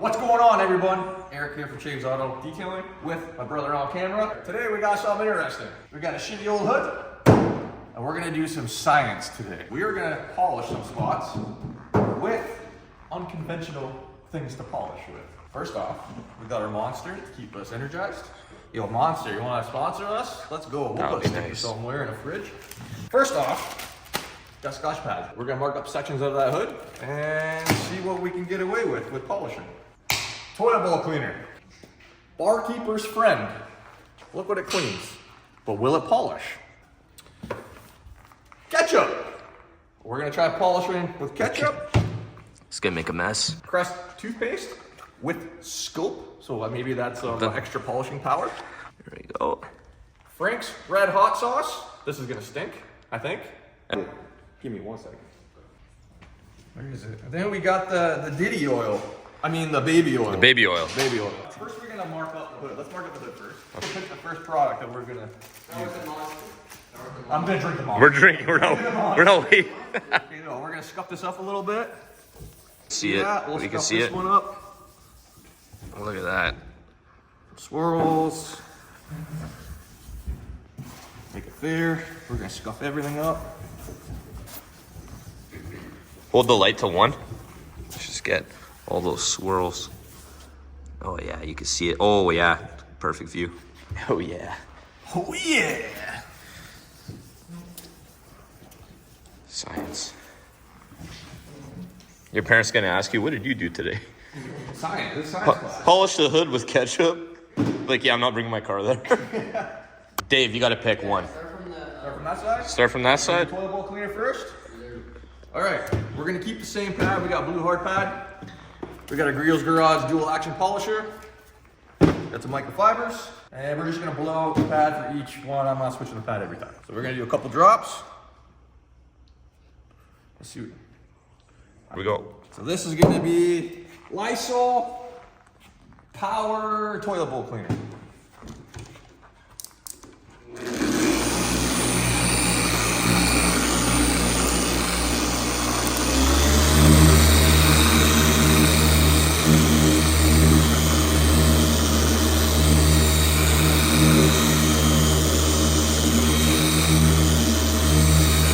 What's going on, everyone? Eric here from James Auto Detailing with my brother on camera. Today we got something interesting. We got a shitty old hood, and we're gonna do some science today. We are gonna polish some spots with unconventional things to polish with. First off, we got our Monster to keep us energized. Yo, Monster, you wanna sponsor us? Let's go. We'll put a sticker somewhere in a fridge. First off, got Scotch pad. We're gonna mark up sections of that hood and see what we can get away with polishing. Toilet bowl cleaner. Barkeeper's friend. Look what it cleans. But will it polish? Ketchup. We're gonna try polishing with ketchup. It's gonna make a mess. Crest toothpaste with scope. So maybe that's extra polishing power. There we go. Frank's red hot sauce. This is gonna stink, I think. Give me 1 second. Where is it? Then we got the Diddy oil. I mean the baby oil. The baby oil. Baby oil. First we're gonna mark up the hood. Let's mark up the hood first. We'll pick the first product that we're gonna use. I'm gonna drink them all. We're drinking. We're not waiting. Okay, no, we're gonna scuff this up a little bit. See it. We'll You can scuff see this it. one up. Oh, look at that. Swirls. Make it fair. We're gonna scuff everything up. Hold the light to 1. Let's just get all those swirls. Oh yeah, you can see it. Oh yeah, perfect view. Oh yeah. Oh yeah. Science. Your parents gonna ask you, what did you do today? Science. This is science class. Polish the hood with ketchup. Like, yeah, I'm not bringing my car there. Dave, you gotta pick one. Start from that side? Start from that side? Toilet bowl cleaner first. All right, we're gonna keep the same pad. We got blue hard pad. We got a Griot's Garage dual action polisher. Got some microfibers. And we're just gonna blow out the pad for each one. I'm not switching the pad every time. So we're gonna do a couple drops. Let's see. Here we go. So this is gonna be Lysol Power Toilet Bowl Cleaner.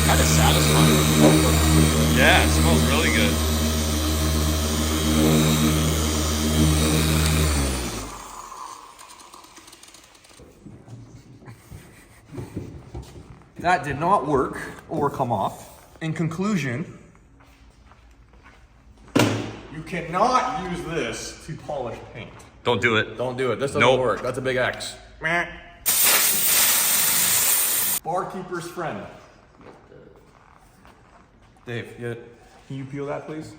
Kind of satisfying. Yeah, it smells really good. That did not work or come off. In conclusion, you cannot use this to polish paint. Don't do it. Don't do it. This doesn't Nope. work. That's a big X. Barkeeper's friend. Dave, can you peel that, please?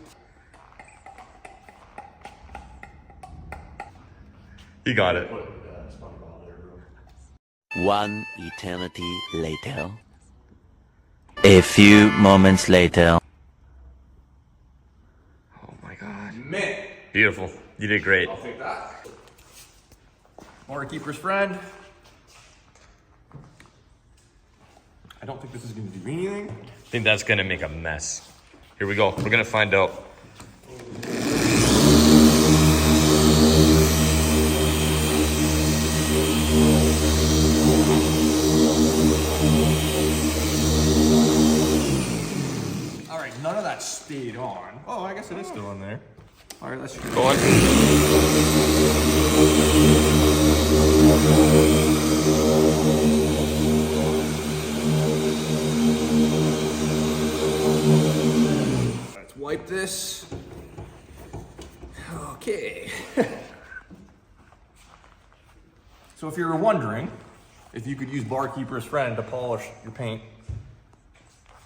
You got it. One eternity later. A few moments later. Oh my god. Mint. Beautiful. You did great. I'll take that. Barkeeper's friend. I don't think this is going to do anything. I think that's gonna make a mess. Here we go. We're gonna find out. All right, none of that stayed on. Oh, I guess it is still on there. All right, let's Go on. Let's wipe this. Okay. So if you're wondering if you could use Barkeeper's friend to polish your paint,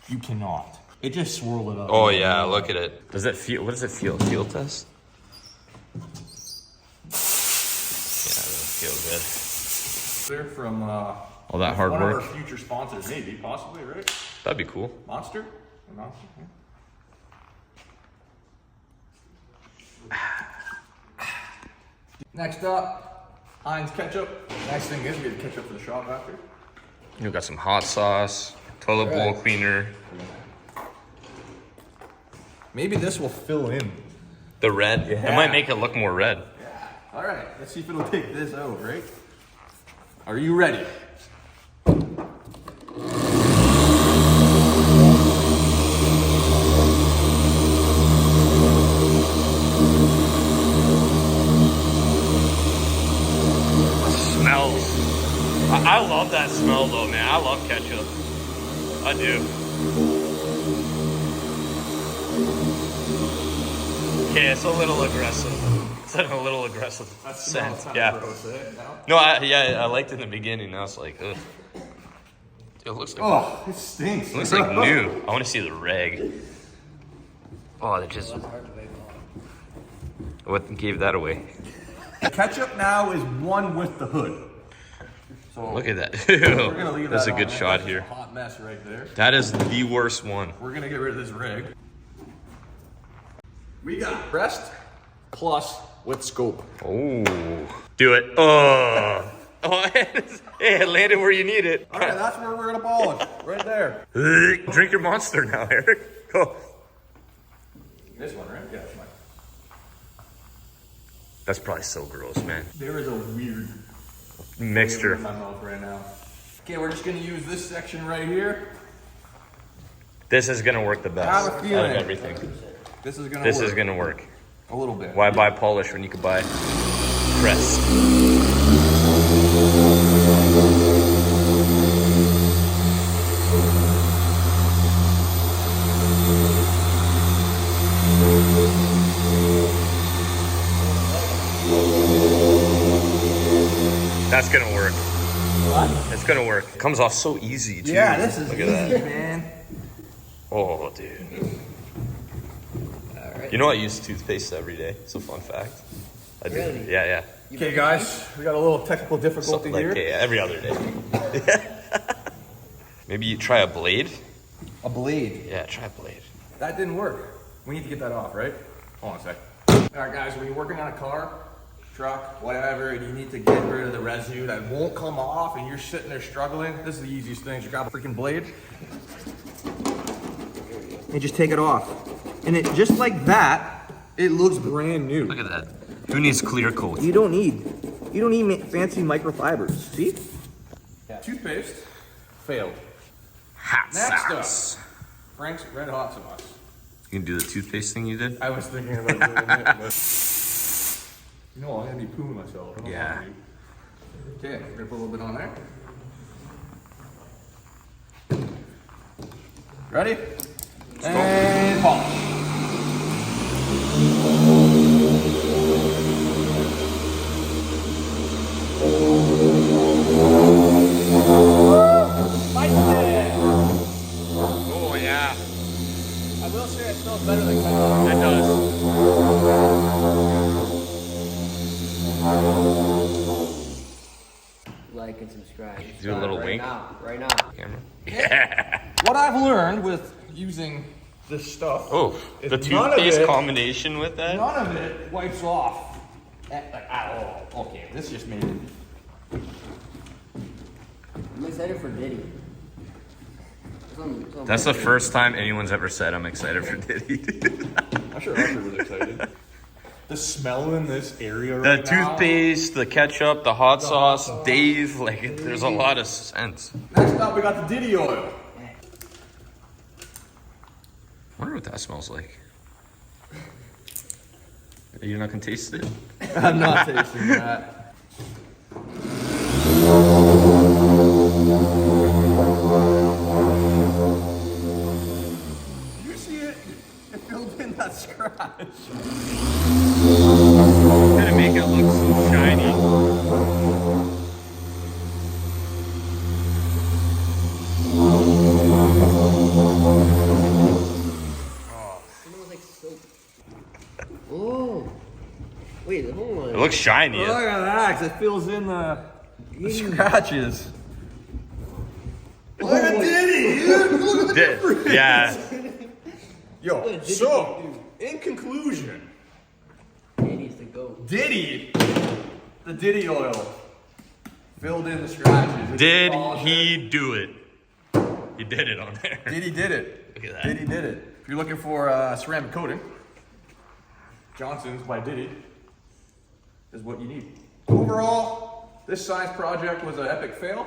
you cannot. It just swirled it up. Oh yeah, look at it. Does it feel? What does it feel? Field test? Yeah, it doesn't feel good. They're from All that hard one work. of our future sponsors, maybe, possibly, right? That'd be cool. Monster? Monster? Yeah. Next up, Heinz ketchup. Nice thing is we have ketchup for the shop after. You got some hot sauce, toilet bowl cleaner. Maybe this will fill in The red? Yeah. It might make it look more red. Yeah. All right, let's see if it'll take this out, right? Are you ready? Smells. I love that smell though, man. I love ketchup. I do. Okay, it's a little aggressive. It's like a little aggressive scent. Yeah. No, I liked it in the beginning. Now it's like, ugh. It looks like. Oh, it stinks. It looks like new. I want to see the rag. Oh, they just. What gave that away? The ketchup now is one with the hood. So Look at that. we're gonna leave That's that a good on. shot That's here. A hot mess right there. That is the worst one. We're gonna get rid of this rig. We got breast plus with scope. Oh, do it. Oh, hey, it landed where you need it. All right, that's where we're gonna polish. Right there. Drink your monster now, Eric. Go. This one, right? Yeah, it's mine. That's probably so gross, man. There is a weird Mixture. in my mouth right now. Okay, we're just gonna use this section right here. This is gonna work the best I have a out feeling. of everything. This is gonna This work. is gonna work. A little bit. Why buy polish when you could buy crest? That's gonna work. What? It's gonna work. It comes off so easy too. Yeah, this is Look easy, at that. man. Oh, dude. You know I use toothpaste every day. It's a fun fact. I do. Really? Yeah. Okay, guys, we got a little technical difficulty Something like here. every other day. Maybe you try a blade. A blade. Yeah, try a blade. That didn't work. We need to get that off, right? Hold on a sec. All right, guys, when you're working on a car, truck, whatever, and you need to get rid of the residue that won't come off and you're sitting there struggling, this is the easiest thing. You grab a freaking blade and just take it off. And it just like that, it looks brand new. Look at that. Who needs clear coat? You don't need fancy microfibers. See? Yeah. Toothpaste failed. Hot Next sauce. up, Frank's Red Hot Sauce. You can do the toothpaste thing you did? I was thinking about doing it, but you know, I'm gonna be pooing myself. I don't Yeah. want to. Okay, we're gonna put a little bit on there. Ready? And polish. Oh, yeah. I will say it smells better than ketchup. It does. Like and subscribe. Do a little right wink. Now, right now. Camera. Yeah. What I've learned with using this stuff, Oh, is the none of toothpaste it- combination with that? none of it wipes off at all. Okay, this just made it. I'm excited for Diddy. That's the first time anyone's ever said I'm excited for Diddy. I'm sure Arthur was excited. The smell in this area The right now. toothpaste, the ketchup, the hot sauce, Dave, like there's a lot of scents. Next up, we got the Diddy oil. I wonder what that smells like. You're not gonna taste it? I'm not tasting that. You see it? It filled in that scratch. Gonna make it look so shiny. smells like soap. Oh. Wait, hold on. It looks shiny. Look at that, 'cause it fills in the scratches. Look at Diddy, dude. Look at the difference. Yeah. Yo, so, in conclusion, It needs to go. Diddy, the Diddy oil, filled in the scratches. Did he do it? He did it on there. Diddy did it. Look at that. Diddy did it. If you're looking for ceramic coating, Johnson's by Diddy is what you need. Overall, this science project was an epic fail.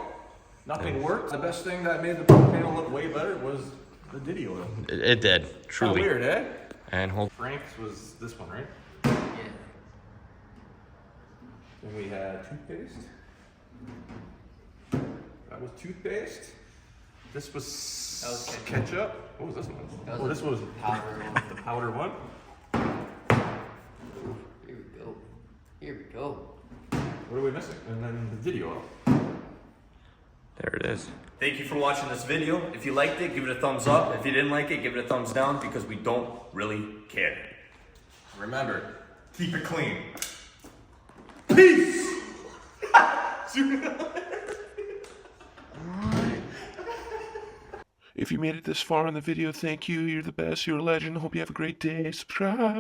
Nothing worked. The best thing that made the panel look way better was the Diddy oil. It did, truly. Kinda weird, eh? And hold. Frank's was this one, right? Yeah. Then we had toothpaste. That was toothpaste. This was, That was ketchup. What was this one? That was Oh, this was powder one. the powder one. Here we go. Here we go. What are we missing? And then the Diddy oil. There it is. Thank you for watching this video. If you liked it, give it a thumbs up. If you didn't like it, give it a thumbs down because we don't really care. Remember, keep it clean. Peace! If you made it this far in the video, thank you. You're the best. You're a legend. Hope you have a great day. Subscribe.